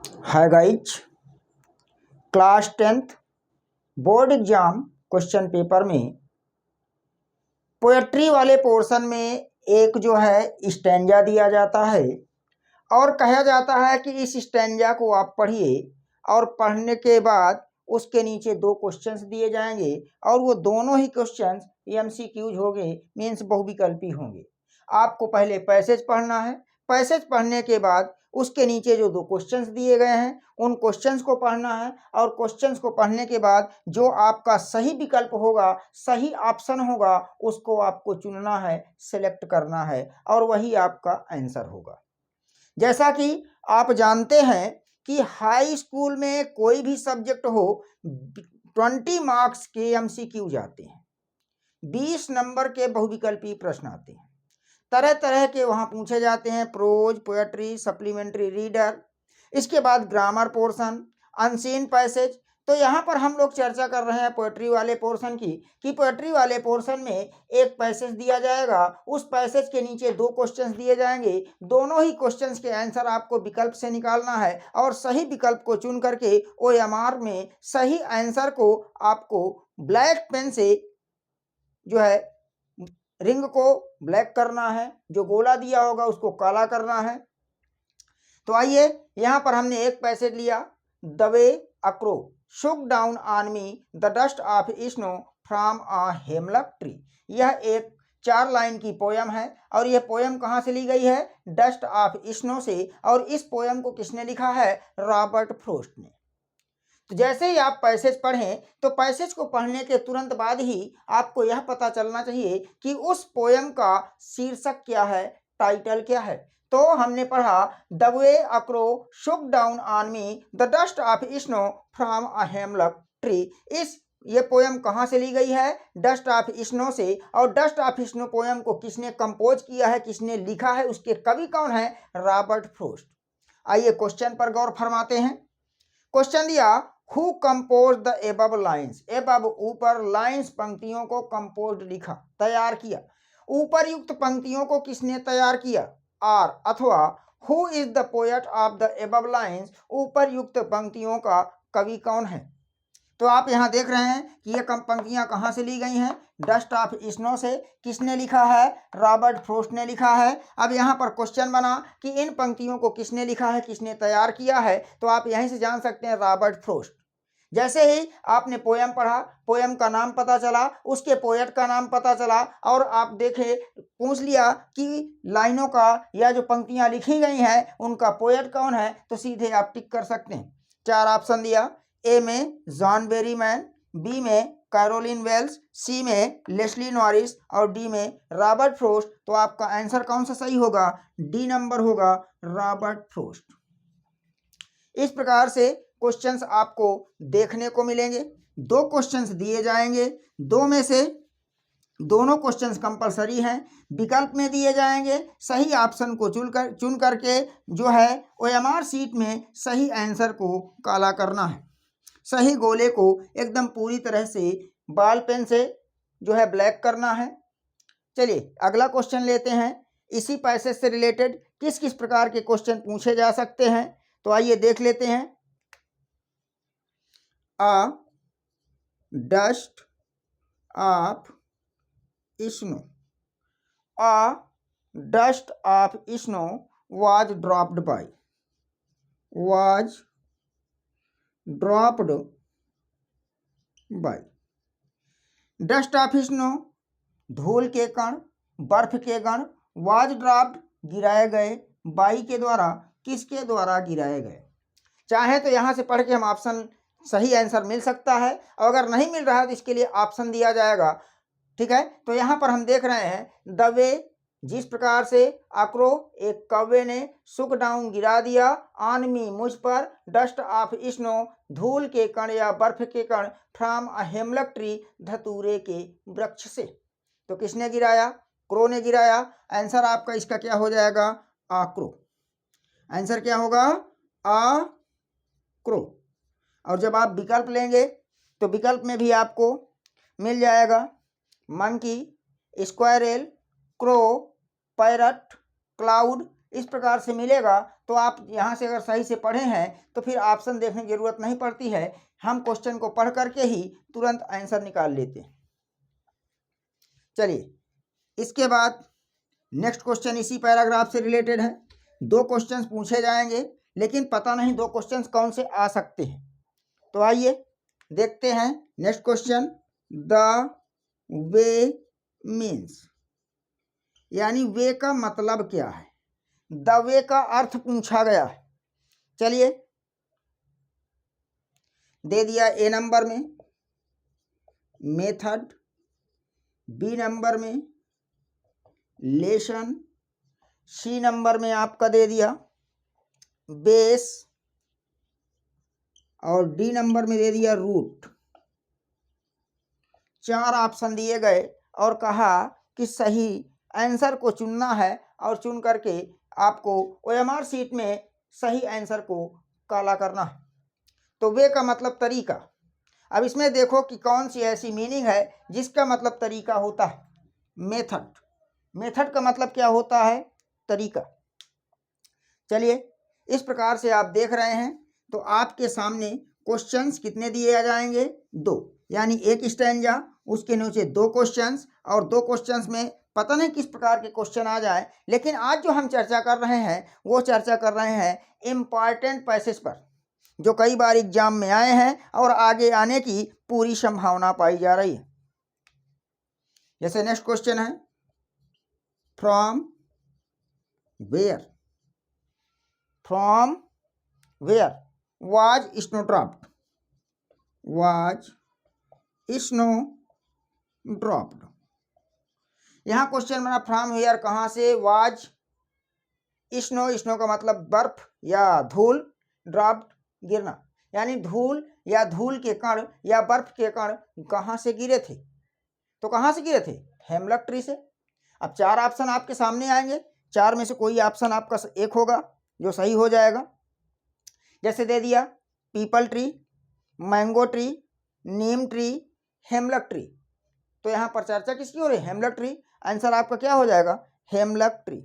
Hi guys, class 10th board exam question paper में poetry वाले portion में एक जो है स्टैंजा दिया जाता है और कहा जाता है कि इस स्टैंजा को आप पढ़िए और पढ़ने के बाद उसके नीचे दो क्वेश्चंस दिए जाएंगे और वो दोनों ही क्वेश्चंस एमसीक्यूज होंगे, मीन्स बहुविकल्पी होंगे। आपको पहले पैसेज पढ़ना है, पैसेज पढ़ने के बाद उसके नीचे जो दो क्वेश्चंस दिए गए हैं उन क्वेश्चंस को पढ़ना है और क्वेश्चंस को पढ़ने के बाद जो आपका सही विकल्प होगा, सही ऑप्शन होगा, उसको आपको चुनना है, सेलेक्ट करना है और वही आपका आंसर होगा। जैसा कि आप जानते हैं कि हाई स्कूल में कोई भी सब्जेक्ट हो 20 मार्क्स के एमसीक्यू जाते हैं, 20 नंबर के बहुविकल्पी प्रश्न आते हैं, तरह तरह के वहाँ पूछे जाते हैं, प्रोज, पोएट्री, सप्लीमेंट्री रीडर, इसके बाद ग्रामर पोर्शन, अनसीन पैसेज। तो यहाँ पर हम लोग चर्चा कर रहे हैं पोएट्री वाले पोर्शन की कि पोएट्री वाले पोर्शन में एक पैसेज दिया जाएगा, उस पैसेज के नीचे दो क्वेश्चंस दिए जाएंगे, दोनों ही क्वेश्चंस के आंसर आपको विकल्प से निकालना है और सही विकल्प को चुन करके ओएमआर में सही आंसर को आपको ब्लैक पेन से जो है रिंग को ब्लैक करना है, जो गोला दिया होगा उसको काला करना है। तो आइए यहाँ पर हमने एक पैसेज लिया, the way accrue Shuk down on me the dust of snow from a हेमलक tree. यह एक 4 लाइन की पोयम है और यह पोयम कहाँ से ली गई है? डस्ट ऑफ स्नो से। और इस पोयम को किसने लिखा है? रॉबर्ट फ्रॉस्ट ने। तो जैसे ही आप पैसेज पढ़ें तो पैसेज को पढ़ने के तुरंत बाद ही आपको यह पता चलना चाहिए कि उस पोयम का शीर्षक क्या है, टाइटल क्या है। तो हमने पढ़ा the way accrue Shuk down on me the dust of snow from a हेमलक tree. ये पोयम कहाँ से ली गई है? डस्ट ऑफ स्नो से। और डस्ट ऑफ स्नो पोयम को किसने कंपोज किया है, किसने लिखा है, उसके कवि कौन है? Robert Frost. आइए क्वेश्चन पर गौर फरमाते हैं। क्वेश्चन दिया, who compose the above lines. Above ऊपर, लाइन्स पंक्तियों को, कंपोज लिखा, तैयार किया। ऊपर युक्त पंक्तियों को किसने तैयार किया? आर। अथवा who is the poet of the above lines. ऊपर युक्त पंक्तियों का कवि कौन है? तो आप यहाँ देख रहे हैं कि ये पंक्तियाँ कहाँ से ली गई हैं? डस्ट ऑफ स्नो से। किसने लिखा है? रॉबर्ट फ्रॉस्ट ने लिखा है। अब यहाँ पर क्वेश्चन बना कि इन पंक्तियों को किसने लिखा है, किसने तैयार किया है? तो आप यहीं से जान सकते हैं, रॉबर्ट फ्रॉस्ट। जैसे ही आपने पोयम पढ़ा, पोयम का नाम पता चला, उसके पोएट का नाम पता चला और आप देखे, पूछ लिया कि लाइनों का या जो पंक्तियाँ लिखी गई हैं उनका पोएट कौन है, तो सीधे आप टिक कर सकते हैं। 4 ऑप्शन दिया, ए में जॉन बेरीमैन, बी में कैरोलिन वेल्स, सी में लेस्ली नॉरिस और डी में रॉबर्ट फ्रॉस्ट। तो आपका आंसर कौन सा सही होगा? डी नंबर होगा, रॉबर्ट फ्रॉस्ट। इस प्रकार से क्वेश्चंस आपको देखने को मिलेंगे। 2 क्वेश्चंस दिए जाएंगे, दो में से दोनों क्वेश्चंस कंपलसरी हैं, विकल्प में दिए जाएंगे। सही ऑप्शन को चुन करके जो है ओएमआर सीट में सही आंसर को काला करना है, सही गोले को एकदम पूरी तरह से बॉल पेन से जो है ब्लैक करना है। चलिए अगला क्वेश्चन लेते हैं। इसी पैसेज से रिलेटेड किस किस प्रकार के क्वेश्चन पूछे जा सकते हैं, तो आइए देख लेते हैं। अ dust of snow, a dust of snow was dropped by, was dropped by। Dust of snow धूल के कण, बर्फ के कण, वाज ड्रॉप्ड गिराए गए, बाई के द्वारा, किसके द्वारा गिराए गए। चाहे तो यहाँ से पढ़ के हम ऑप्शन सही आंसर मिल सकता है और अगर नहीं मिल रहा है तो इसके लिए ऑप्शन दिया जाएगा, ठीक है। तो यहाँ पर हम देख रहे हैं द वे, जिस प्रकार से अक्रो एक कौवे ने, सुक डाउन गिरा दिया, ऑन मी मुझ पर, डस्ट ऑफ स्नो धूल के कण या बर्फ के कण, फ्रॉम अ हेमलक ट्री धतूरे के वृक्ष से। तो किसने गिराया? क्रो ने गिराया। आंसर आपका इसका क्या हो जाएगा? आक्रो। आंसर क्या होगा? आक्रो। और जब आप विकल्प लेंगे तो विकल्प में भी आपको मिल जाएगा monkey, squirrel, crow, parrot, cloud, इस प्रकार से मिलेगा। तो आप यहाँ से अगर सही से पढ़े हैं तो फिर ऑप्शन देखने की जरूरत नहीं पड़ती है, हम क्वेश्चन को पढ़ करके ही तुरंत आंसर निकाल लेते हैं। चलिए इसके बाद नेक्स्ट क्वेश्चन इसी पैराग्राफ से रिलेटेड है। 2 क्वेश्चन पूछे जाएंगे, लेकिन पता नहीं 2 क्वेश्चन कौन से आ सकते हैं। तो आइए देखते हैं next question. The way means, यानी वे का मतलब क्या है, द वे का अर्थ पूछा गया है। चलिए दे दिया ए नंबर में मेथड, बी नंबर में लेसन, सी नंबर में आपका दे दिया बेस और डी नंबर में दे दिया रूट। 4 ऑप्शन दिए गए और कहा कि सही आंसर को चुनना है और चुन करके आपको ओएमआर शीट में सही आंसर को काला करना है। तो वे का मतलब तरीका। अब इसमें देखो कि कौन सी ऐसी मीनिंग है जिसका मतलब तरीका होता है। मेथड, मेथड का मतलब क्या होता है, तरीका। चलिए इस प्रकार से आप देख रहे हैं। तो आपके सामने क्वेश्चंस कितने दिए आ जाएंगे, 2, यानी एक स्टैंजा, उसके नीचे 2 क्वेश्चंस, और 2 क्वेश्चंस में पता नहीं किस प्रकार के क्वेश्चन आ जाए। लेकिन आज जो हम चर्चा कर रहे हैं वो चर्चा कर रहे हैं इम्पॉर्टेंट पैसेज पर, जो कई बार एग्जाम में आए हैं और आगे आने की पूरी संभावना पाई जा रही है। जैसे नेक्स्ट क्वेश्चन है from where, from where was snow dropped, was snow dropped. यहाँ क्वेश्चन बना फ्रॉम वेयर कहाँ से, वाज स्नो, स्नो का मतलब बर्फ या धूल, ड्रॉप्ड गिरना, यानी धूल या धूल के कण या बर्फ के कण कहाँ से गिरे थे। तो कहाँ से गिरे थे, हेमलक ट्री से। अब 4 ऑप्शन आपके सामने आएंगे, 4 में से कोई ऑप्शन आपका एक होगा जो सही हो जाएगा। जैसे दे दिया पीपल ट्री, मैंगो ट्री, नीम ट्री, हेमलक ट्री। तो यहाँ पर चर्चा किसकी हो रही है, हेमलक ट्री। आंसर आपका क्या हो जाएगा, हेमलक ट्री।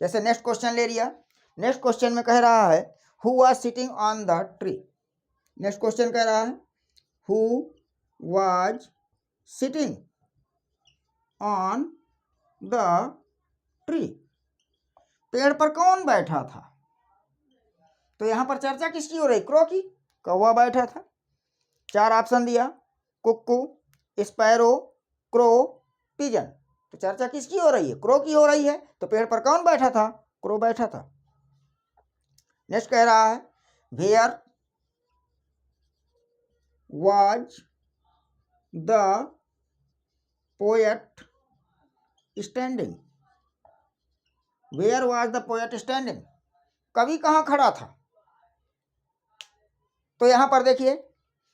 जैसे नेक्स्ट क्वेश्चन ले लिया। नेक्स्ट क्वेश्चन में कह रहा है who was sitting on the tree. Next question कह रहा है who was sitting on the tree, पेड़ पर कौन बैठा था। तो यहां पर चर्चा किसकी हो रही, क्रो की, कौवा बैठा था। 4 ऑप्शन दिया, कुक्कू, स्पैरो, क्रो, पिजन। तो चर्चा किसकी हो रही है, क्रो की हो रही है। तो पेड़ पर कौन बैठा था, क्रो बैठा था। नेक्स्ट कह रहा है where was the poet standing, where was the poet standing, कवि कहाँ खड़ा था। तो यहाँ पर देखिए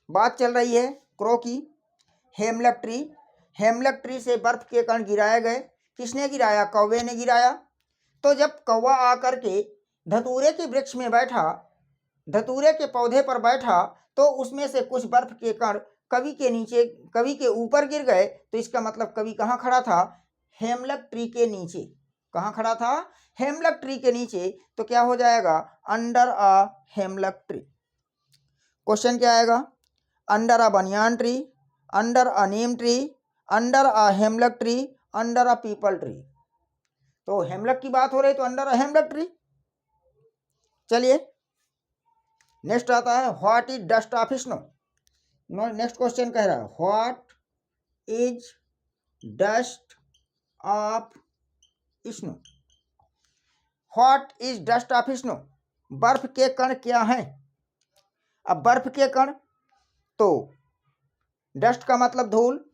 बात चल रही है क्रो की, हेमलक ट्री, हेमलक ट्री से बर्फ के कण गिराए गए। किसने गिराया, कौवे ने गिराया। तो जब कौवा आकर के धतूरे के वृक्ष में बैठा, धतूरे के पौधे पर बैठा, तो उसमें से कुछ बर्फ के कण कवि के नीचे, कवि के ऊपर गिर गए। तो इसका मतलब कवि कहाँ खड़ा था, हेमलक ट्री के नीचे। कहाँ खड़ा था, हेमलक ट्री के नीचे। तो क्या हो जाएगा, अंडर अ हेमलक ट्री। क्वेश्चन क्या आएगा, under a banyan tree, under a Neem tree, under a हेमलक tree, under a people tree. तो हेमलक की बात हो रही तो अंडर अ हेमलक ट्री। चलिए नेक्स्ट आता है what is dust of snow. Next question कह रहा है what is dust of snow, what is dust of snow, बर्फ के कण क्या हैं। अब बर्फ के कण, तो डस्ट का मतलब धूल,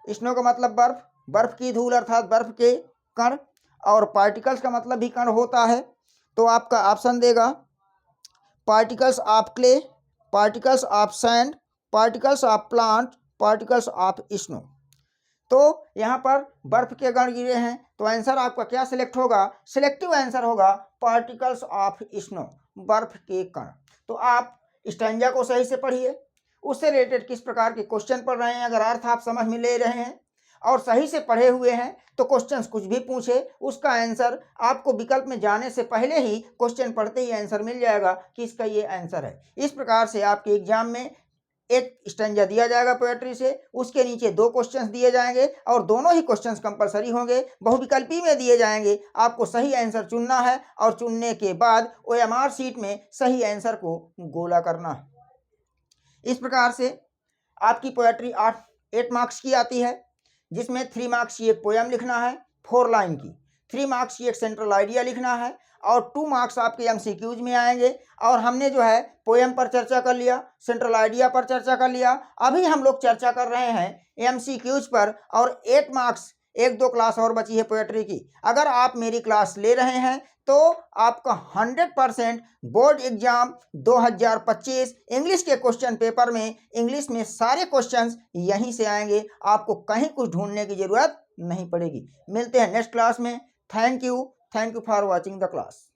स्नो का मतलब बर्फ, बर्फ की धूल अर्थात बर्फ के कण, और पार्टिकल्स का मतलब भी कण होता है। तो आपका ऑप्शन देगा particles of clay, particles of sand, particles of plant, particles of snow. तो यहाँ पर बर्फ के कण गिरे हैं, तो आंसर आपका क्या सिलेक्ट होगा, सिलेक्टिव आंसर होगा पार्टिकल्स ऑफ स्नो, बर्फ के कण। तो आप स्टैंजा को सही से पढ़िए, उससे रिलेटेड किस प्रकार के क्वेश्चन पढ़ रहे हैं, अगर अर्थ आप समझ में ले रहे हैं और सही से पढ़े हुए हैं तो क्वेश्चंस कुछ भी पूछे उसका आंसर आपको विकल्प में जाने से पहले ही क्वेश्चन पढ़ते ही आंसर मिल जाएगा कि इसका ये आंसर है। इस प्रकार से आपके एग्जाम में एक स्टैंजा दिया जाएगा पोएट्री से, उसके नीचे 2 क्वेश्चंस दिए जाएंगे और दोनों ही क्वेश्चंस कंपलसरी होंगे, बहुविकल्पी में दिए जाएंगे। आपको सही आंसर चुनना है और चुनने के बाद OMR शीट में सही आंसर को गोला करना है। इस प्रकार से आपकी पोएट्री 8 मार्क्स की आती है, जिसमें 3 मार्क्स की एक पोयम लिखना है 4 लाइन की, 3 मार्क्स की एक सेंट्रल आइडिया लिखना है और 2 मार्क्स आपके MCQs में आएंगे। और हमने जो है पोयम पर चर्चा कर लिया, सेंट्रल आइडिया पर चर्चा कर लिया, अभी हम लोग चर्चा कर रहे हैं MCQs पर। और 8 मार्क्स 1-2 क्लास और बची है पोएट्री की। अगर आप मेरी क्लास ले रहे हैं तो आपका 100% बोर्ड एग्जाम 2025 इंग्लिश के क्वेश्चन पेपर में इंग्लिश में सारे क्वेश्चंस यहीं से आएंगे, आपको कहीं कुछ ढूंढने की जरूरत नहीं पड़ेगी। मिलते हैं नेक्स्ट क्लास में। Thank you for watching the class.